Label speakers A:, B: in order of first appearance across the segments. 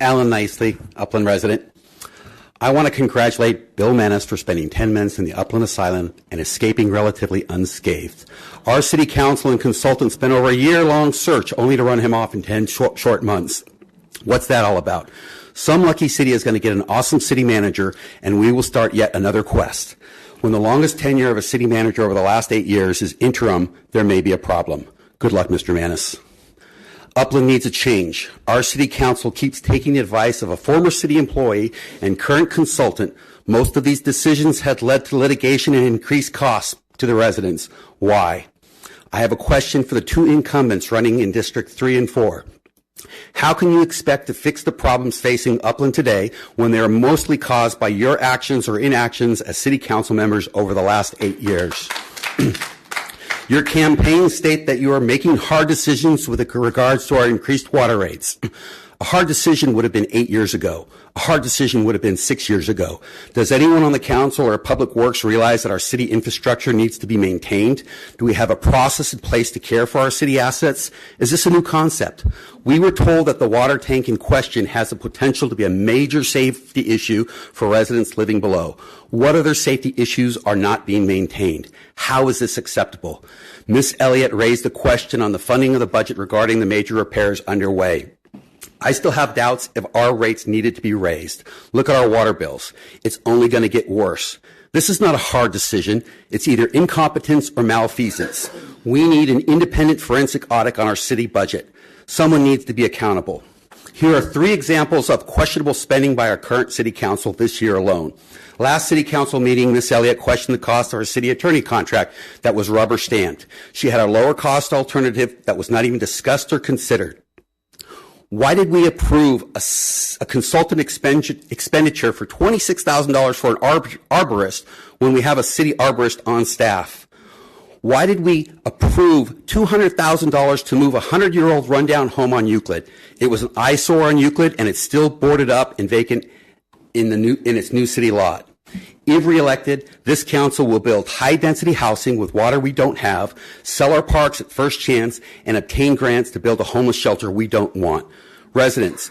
A: Alan Nicely, Upland resident. I want to congratulate Bill Menace for spending 10 minutes in the Upland Asylum and escaping relatively unscathed. Our city council and consultants spent over a year-long search only to run him off in 10 short months. What's that all about? Some lucky city is going to get an awesome city manager, and we will start yet another quest. When the longest tenure of a city manager over the last 8 years is interim, there may be a problem. Good luck, Mr. Menace. Upland needs a change. Our city council keeps taking the advice of a former city employee and current consultant. Most of these decisions have led to litigation and increased costs to the residents. Why? I have a question for the two incumbents running in District 3 and 4. How can you expect to fix the problems facing Upland today when they are mostly caused by your actions or inactions as city council members over the last 8 years? Your campaigns state that you are making hard decisions with regards to our increased water rates. A hard decision would have been 8 years ago. A hard decision would have been 6 years ago. Does anyone on the council or Public Works realize that our city infrastructure needs to be maintained? Do we have a process in place to care for our city assets? Is this a new concept? We were told that the water tank in question has the potential to be a major safety issue for residents living below. What other safety issues are not being maintained? How is this acceptable? Ms. Elliott raised a question on the funding of the budget regarding the major repairs underway. I still have doubts if our rates needed to be raised. Look at our water bills. It's only going to get worse. This is not a hard decision. It's either incompetence or malfeasance. We need an independent forensic audit on our city budget. Someone needs to be accountable. Here are 3 examples of questionable spending by our current city council this year alone. Last city council meeting, Ms. Elliott questioned the cost of our city attorney contract that was rubber stamped. She had a lower cost alternative that was not even discussed or considered. Why did we approve a consultant expenditure for $26,000 for an arborist when we have a city arborist on staff? Why did we approve $200,000 to move a 100-year-old rundown home on Euclid? It was an eyesore on Euclid, and it's still boarded up and vacant in its new city lot. If reelected, this council will build high-density housing with water we don't have, sell our parks at first chance, and obtain grants to build a homeless shelter we don't want. Residents,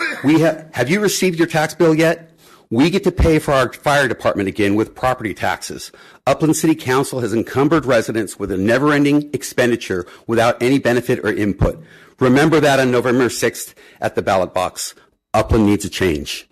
A: have you received your tax bill yet? We get to pay for our fire department again with property taxes. Upland City Council has encumbered residents with a never-ending expenditure without any benefit or input. Remember that on November 6th at the ballot box. Upland needs a change.